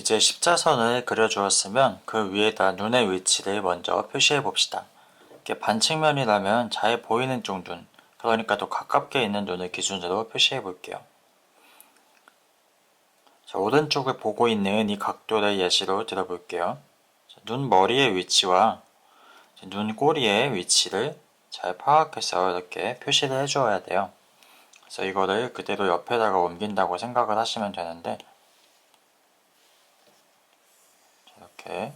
이제 십자선을 그려주었으면 그 위에다 눈의 위치를 먼저 표시해 봅시다. 이렇게 반측면이라면 잘 보이는 쪽 눈, 그러니까 더 가깝게 있는 눈을 기준으로 표시해 볼게요. 자, 오른쪽을 보고 있는 이 각도를 예시로 들어볼게요. 눈 머리의 위치와 눈 꼬리의 위치를 잘 파악해서 이렇게 표시를 해주어야 돼요. 그래서 이거를 그대로 옆에다가 옮긴다고 생각을 하시면 되는데, 이렇게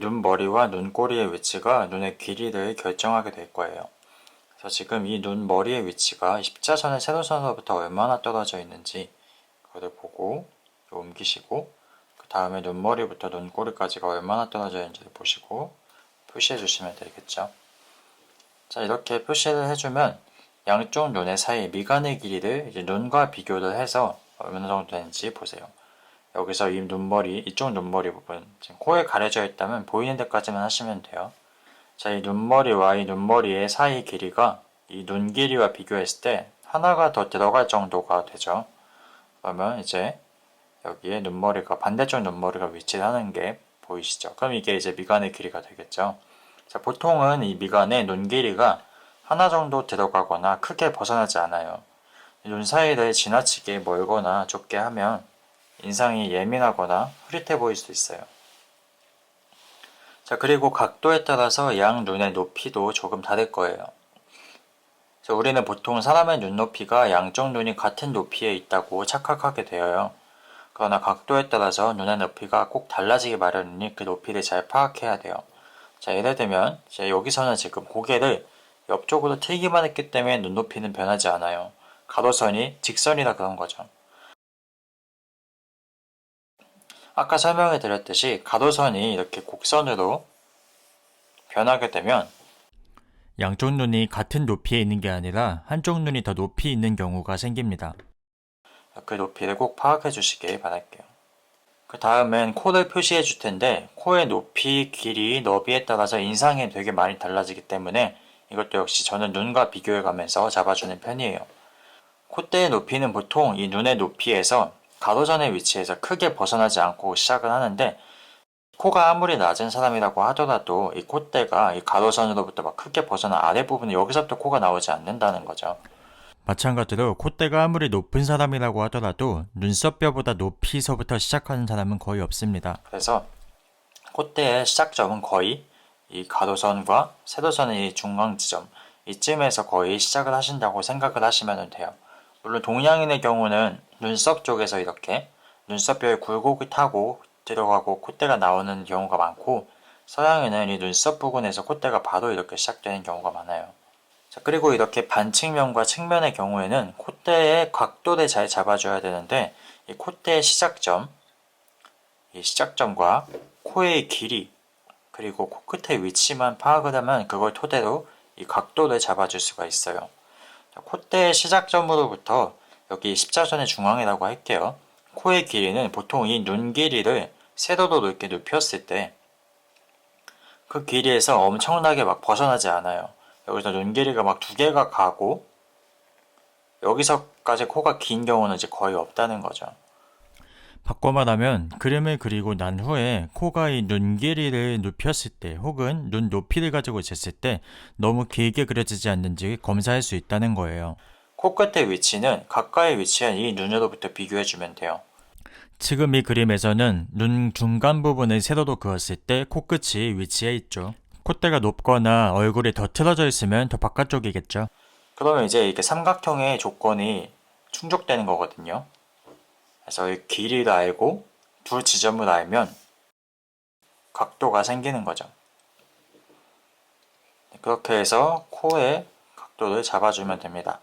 눈 머리와 눈 꼬리의 위치가 눈의 길이를 결정하게 될 거예요. 그래서 지금 이 눈 머리의 위치가 십자선의 세로선으로부터 얼마나 떨어져 있는지 그걸 보고 옮기시고, 그 다음에 눈머리부터 눈꼬리까지가 얼마나 떨어져 있는지를 보시고 표시해 주시면 되겠죠. 자, 이렇게 표시를 해주면 양쪽 눈의 사이 미간의 길이를 이제 눈과 비교를 해서 어느 정도 되는지 보세요. 여기서 이 눈머리, 이쪽 눈머리 부분, 지금 코에 가려져 있다면 보이는 데까지만 하시면 돼요. 자, 이 눈머리와 이 눈머리의 사이 길이가 이 눈 길이와 비교했을 때 하나가 더 들어갈 정도가 되죠. 그러면 이제 여기에 눈머리가, 반대쪽 눈머리가 위치를 하는 게 보이시죠? 그럼 이게 이제 미간의 길이가 되겠죠. 자, 보통은 이 미간의 눈 길이가 하나 정도 들어가거나 크게 벗어나지 않아요. 눈 사이를 지나치게 멀거나 좁게 하면 인상이 예민하거나 흐릿해 보일 수 있어요. 자, 그리고 각도에 따라서 양 눈의 높이도 조금 다를 거예요. 자, 우리는 보통 사람의 눈높이가 양쪽 눈이 같은 높이에 있다고 착각하게 되어요. 그러나 각도에 따라서 눈의 높이가 꼭 달라지기 마련이니 그 높이를 잘 파악해야 돼요. 자, 예를 들면 여기서는 지금 고개를 옆쪽으로 틀기만 했기 때문에 눈높이는 변하지 않아요. 가로선이 직선이라 그런 거죠. 아까 설명해 드렸듯이 가로선이 이렇게 곡선으로 변하게 되면 양쪽 눈이 같은 높이에 있는 게 아니라 한쪽 눈이 더 높이 있는 경우가 생깁니다. 그 높이를 꼭 파악해 주시길 바랄게요. 그 다음엔 코를 표시해 줄 텐데, 코의 높이, 길이, 너비에 따라서 인상이 되게 많이 달라지기 때문에 이것도 역시 저는 눈과 비교해 가면서 잡아주는 편이에요. 콧대의 높이는 보통 이 눈의 높이에서 가로선의 위치에서 크게 벗어나지 않고 시작을 하는데, 코가 아무리 낮은 사람이라고 하더라도 이 콧대가 이 가로선으로부터 막 크게 벗어나 아랫부분에 여기서부터 코가 나오지 않는다는 거죠. 마찬가지로 콧대가 아무리 높은 사람이라고 하더라도 눈썹뼈보다 높이서부터 시작하는 사람은 거의 없습니다. 그래서 콧대의 시작점은 거의 이 가로선과 세로선의 중앙 지점, 이쯤에서 거의 시작을 하신다고 생각을 하시면 돼요. 물론 동양인의 경우는 눈썹 쪽에서 이렇게 눈썹뼈에 굴곡이 타고 들어가고 콧대가 나오는 경우가 많고, 서양인은 이 눈썹 부분에서 콧대가 바로 이렇게 시작되는 경우가 많아요. 자, 그리고 이렇게 반측면과 측면의 경우에는 콧대의 각도를 잘 잡아줘야 되는데, 이 콧대의 시작점, 이 시작점과 코의 길이, 그리고 코끝의 위치만 파악을 하면 그걸 토대로 이 각도를 잡아줄 수가 있어요. 자, 콧대의 시작점으로부터 여기 십자선의 중앙이라고 할게요. 코의 길이는 보통 이 눈 길이를 세로로 이렇게 눕혔을 때 그 길이에서 엄청나게 막 벗어나지 않아요. 여기서 눈 길이가 막 두 개가 가고 여기서까지 코가 긴 경우는 이제 거의 없다는 거죠. 바꿔 말하면 그림을 그리고 난 후에 코가 이 눈 길이를 눕혔을 때 혹은 눈 높이를 가지고 쟀을 때 너무 길게 그려지지 않는지 검사할 수 있다는 거예요. 코끝의 위치는 가까이 위치한 이 눈으로부터 비교해주면 돼요. 지금 이 그림에서는 눈 중간 부분을 세로로 그었을 때 코끝이 위치해 있죠. 콧대가 높거나 얼굴이 더 틀어져 있으면 더 바깥쪽이겠죠. 그러면 이제 이렇게 삼각형의 조건이 충족되는 거거든요. 그래서 이 길이를 알고 두 지점을 알면 각도가 생기는 거죠. 그렇게 해서 코의 각도를 잡아주면 됩니다.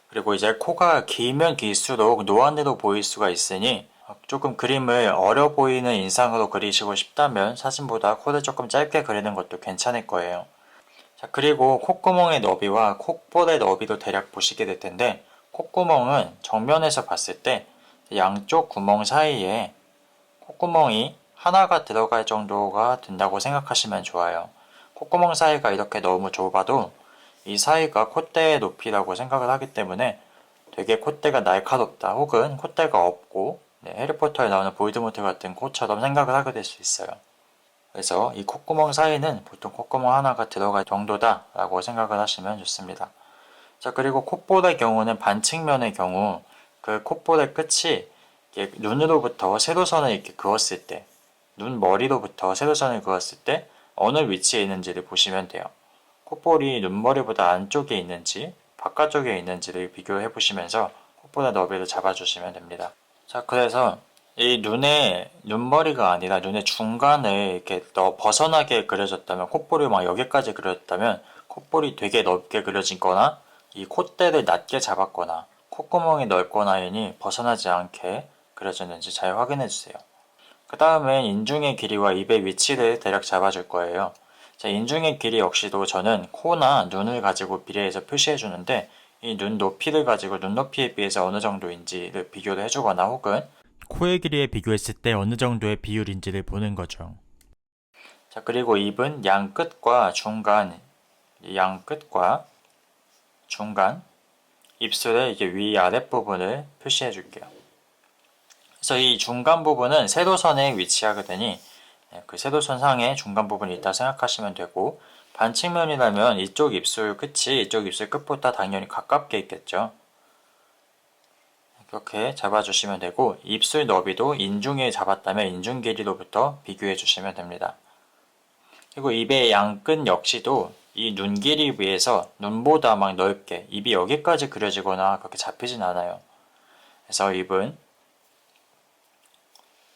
그리고 이제 코가 길면 길수록 노안으로 보일 수가 있으니 조금 그림을 어려 보이는 인상으로 그리시고 싶다면 사진보다 코를 조금 짧게 그리는 것도 괜찮을 거예요. 자, 그리고 콧구멍의 너비와 콧볼의 너비도 대략 보시게 될 텐데, 콧구멍은 정면에서 봤을 때 양쪽 구멍 사이에 콧구멍이 하나가 들어갈 정도가 된다고 생각하시면 좋아요. 콧구멍 사이가 이렇게 너무 좁아도 이 사이가 콧대의 높이라고 생각을 하기 때문에 되게 콧대가 날카롭다 혹은 콧대가 없고 해리포터에 나오는 볼드모트 같은 코처럼 생각을 하게 될 수 있어요. 그래서 이 콧구멍 사이는 보통 콧구멍 하나가 들어갈 정도다 라고 생각을 하시면 좋습니다. 자, 그리고 콧볼의 경우는 반측면의 경우 그 콧볼의 끝이 눈으로부터 세로선을 이렇게 그었을 때, 눈 머리로부터 세로선을 그었을 때 어느 위치에 있는지를 보시면 돼요. 콧볼이 눈머리보다 안쪽에 있는지 바깥쪽에 있는지를 비교해 보시면서 콧볼의 너비를 잡아주시면 됩니다. 자, 그래서 이 눈의 눈머리가 아니라 눈의 중간을 이렇게 벗어나게 그려졌다면, 콧볼이 막 여기까지 그려졌다면 콧볼이 되게 넓게 그려진 거나 이 콧대를 낮게 잡았거나 콧구멍이 넓거나이니 벗어나지 않게 그려졌는지 잘 확인해 주세요. 그 다음엔 인중의 길이와 입의 위치를 대략 잡아줄 거예요. 자, 인중의 길이 역시도 저는 코나 눈을 가지고 비례해서 표시해 주는데, 이 눈 높이를 가지고 눈높이에 비해서 어느 정도인지를 비교를 해주거나 혹은 코의 길이에 비교했을 때 어느 정도의 비율인지를 보는 거죠. 자, 그리고 입은 양끝과 중간, 입술의 이게 위 아랫 부분을 표시해 줄게요. 그래서 이 중간 부분은 세로선에 위치하게 되니 그 세로선 상에 중간 부분이 있다 생각하시면 되고, 반측면이라면 이쪽 입술 끝이 이쪽 입술 끝보다 당연히 가깝게 있겠죠. 이렇게 잡아주시면 되고, 입술 너비도 인중에 잡았다면 인중 길이로부터 비교해 주시면 됩니다. 그리고 입의 양끝 역시도 이 눈 길이 비해서 눈보다 막 넓게 입이 여기까지 그려지거나 그렇게 잡히진 않아요. 그래서 입은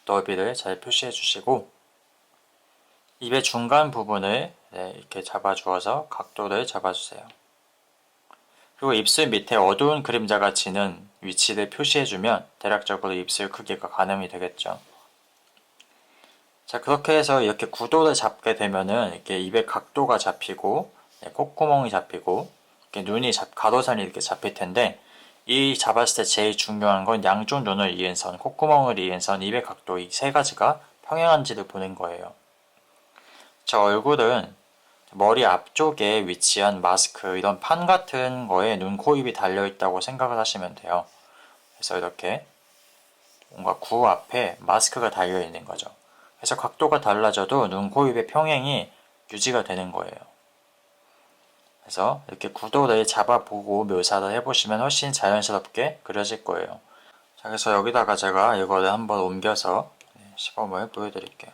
너비를 잘 표시해 주시고, 입의 중간 부분을 이렇게 잡아주어서 각도를 잡아주세요. 그리고 입술 밑에 어두운 그림자가 지는 위치를 표시해주면 대략적으로 입술 크기가 가늠이 되겠죠. 자, 그렇게 해서 이렇게 구도를 잡게 되면은 이렇게 입의 각도가 잡히고 콧구멍이 잡히고 이렇게 눈이 가로선이 이렇게 잡힐 텐데, 이 잡았을 때 제일 중요한 건 양쪽 눈을 이은 선, 콧구멍을 이은 선, 입의 각도 이 세 가지가 평행한지를 보는 거예요. 저 얼굴은 머리 앞쪽에 위치한 마스크, 이런 판 같은 거에 눈, 코, 입이 달려있다고 생각을 하시면 돼요. 그래서 이렇게 뭔가 구 앞에 마스크가 달려있는 거죠. 그래서 각도가 달라져도 눈, 코, 입의 평행이 유지가 되는 거예요. 그래서 이렇게 구도를 잡아보고 묘사를 해보시면 훨씬 자연스럽게 그려질 거예요. 자, 그래서 여기다가 제가 이거를 한번 옮겨서 시범을 보여드릴게요.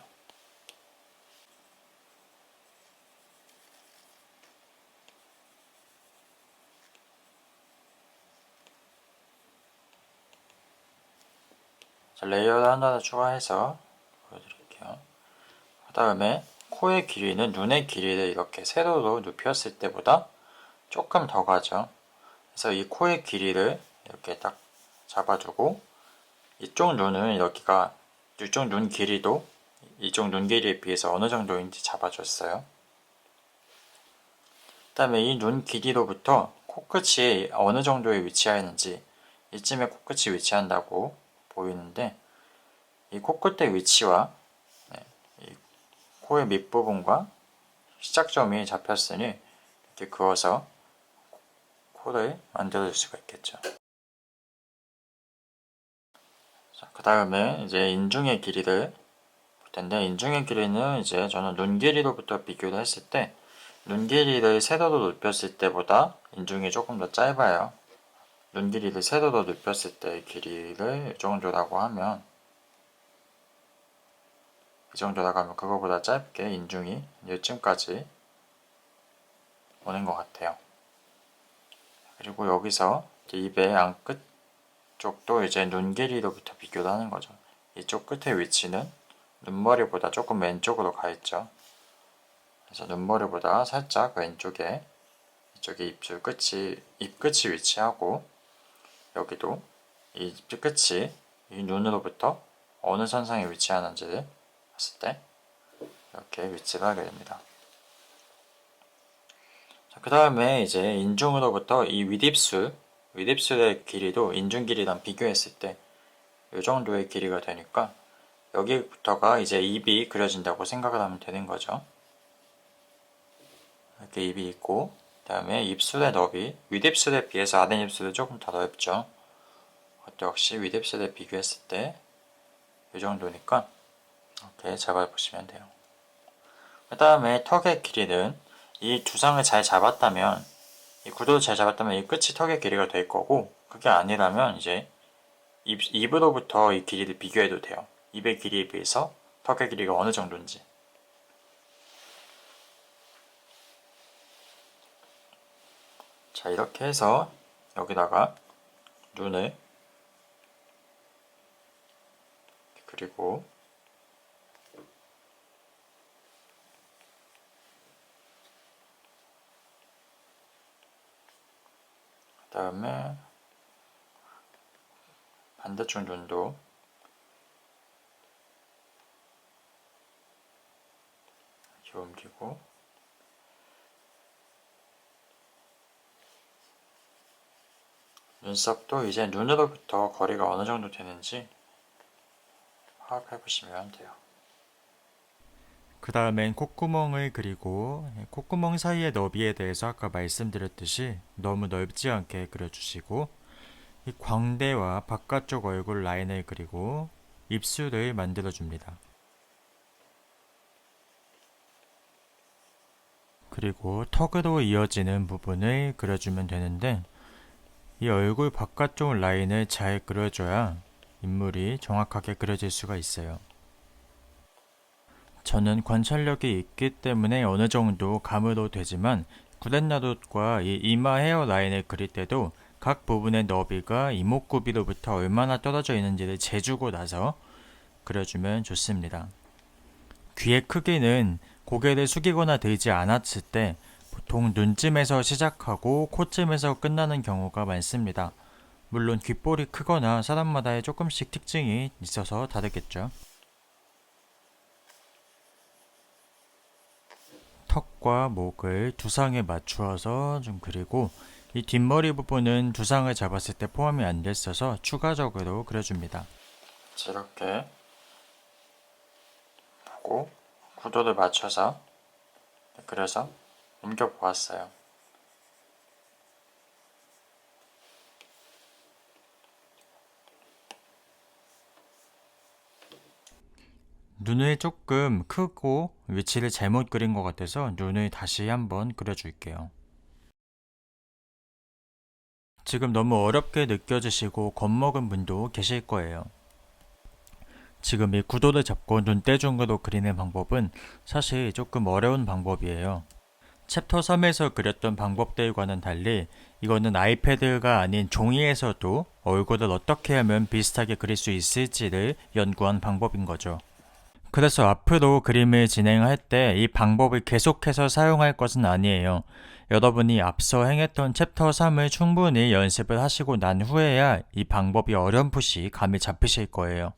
자, 레이어를 하나 더 추가해서 보여드릴게요. 그 다음에 코의 길이는 눈의 길이를 이렇게 세로로 눕혔을 때보다 조금 더 가죠. 그래서 이 코의 길이를 이렇게 딱 잡아주고, 이쪽 눈은 여기가 이쪽 눈 길이도 이쪽 눈 길이에 비해서 어느 정도인지 잡아줬어요. 그 다음에 이 눈 길이로부터 코끝이 어느 정도에 위치하는지, 이쯤에 코끝이 위치한다고 보이는데, 이 코끝의 위치와 이 코의 밑부분과 시작점이 잡혔으니 이렇게 그어서 코를 만들어줄 수가 있겠죠. 그 다음에 이제 인중의 길이를 볼 텐데, 인중의 길이는 이제 저는 눈 길이로부터 비교를 했을 때 눈 길이를 세로로 눕혔을 때보다 인중이 조금 더 짧아요. 눈 길이를 세로로 눕혔을 때의 길이를 이 정도라고 하면, 이 정도라고 하면 그거보다 짧게 인중이 이쯤까지 오는 것 같아요. 그리고 여기서 입의 양끝 쪽도 이제 눈 길이로부터 비교를 하는 거죠. 이쪽 끝의 위치는 눈머리보다 조금 왼쪽으로 가 있죠. 그래서 눈머리보다 살짝 왼쪽에 이쪽에 입술 끝이, 입 끝이 위치하고, 여기도 이 입 끝이 이 눈으로부터 어느 선상에 위치하는지를 봤을 때 이렇게 위치를 하게 됩니다. 그 다음에 이제 인중으로부터 이 윗입술의 길이도 인중 길이랑 비교했을 때 이 정도의 길이가 되니까 여기부터가 이제 입이 그려진다고 생각을 하면 되는 거죠. 이렇게 입이 있고, 그 다음에 입술의 너비, 윗입술에 비해서 아랫입술이 조금 더 넓죠. 그것도 역시 윗입술에 비교했을 때 이 정도니까 이렇게 잡아보시면 돼요. 그 다음에 턱의 길이는 이 두상을 잘 잡았다면, 이 구도를 잘 잡았다면 이 끝이 턱의 길이가 될 거고, 그게 아니라면 이제 입으로부터 이 길이를 비교해도 돼요. 입의 길이에 비해서 턱의 길이가 어느 정도인지. 자, 이렇게 해서 여기다가 눈을 그리고 그 다음에 반대쪽 눈도 이렇게 옮기고, 눈썹도 이제 눈으로부터 거리가 어느 정도 되는지 파악해 보시면 돼요. 그 다음엔 콧구멍을 그리고 콧구멍 사이의 너비에 대해서 아까 말씀드렸듯이 너무 넓지 않게 그려주시고, 이 광대와 바깥쪽 얼굴 라인을 그리고 입술을 만들어줍니다. 그리고 턱으로 이어지는 부분을 그려주면 되는데, 이 얼굴 바깥쪽 라인을 잘 그려줘야 인물이 정확하게 그려질 수가 있어요. 저는 관찰력이 있기 때문에 어느 정도 감으로 되지만, 구렛나룻과 이 이마 헤어 라인을 그릴 때도 각 부분의 너비가 이목구비로부터 얼마나 떨어져 있는지를 재주고 나서 그려주면 좋습니다. 귀의 크기는 고개를 숙이거나 들지 않았을 때 보통 눈쯤에서 시작하고 코쯤에서 끝나는 경우가 많습니다. 물론 귓볼이 크거나 사람마다의 조금씩 특징이 있어서 다르겠죠. 턱과 목을 두상에 맞추어서 좀 그리고, 이 뒷머리 부분은 두상을 잡았을 때 포함이 안 됐어서 추가적으로 그려줍니다. 이렇게 보고 구도를 맞춰서 그려서 옮겨 보았어요. 눈을 조금 크고 위치를 잘못 그린 것 같아서 눈을 다시 한번 그려줄게요. 지금 너무 어렵게 느껴지시고 겁먹은 분도 계실 거예요. 지금 이 구도를 잡고 눈대중으로 그리는 방법은 사실 조금 어려운 방법이에요. 챕터 3에서 그렸던 방법들과는 달리 이거는 아이패드가 아닌 종이에서도 얼굴을 어떻게 하면 비슷하게 그릴 수 있을지를 연구한 방법인 거죠. 그래서 앞으로 그림을 진행할 때 이 방법을 계속해서 사용할 것은 아니에요. 여러분이 앞서 행했던 챕터 3을 충분히 연습을 하시고 난 후에야 이 방법이 어렴풋이 감이 잡히실 거예요.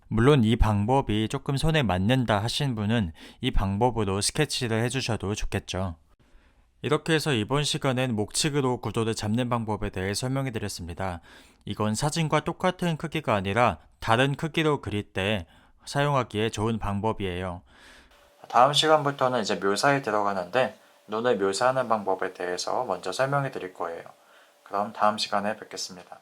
물론 이 방법이 조금 손에 맞는다 하신 분은 이 방법으로 스케치를 해주셔도 좋겠죠. 이렇게 해서 이번 시간엔 목측으로 구도를 잡는 방법에 대해 설명해 드렸습니다. 이건 사진과 똑같은 크기가 아니라 다른 크기로 그릴 때 사용하기에 좋은 방법이에요. 다음 시간부터는 이제 묘사에 들어가는데 눈을 묘사하는 방법에 대해서 먼저 설명해 드릴 거예요. 그럼 다음 시간에 뵙겠습니다.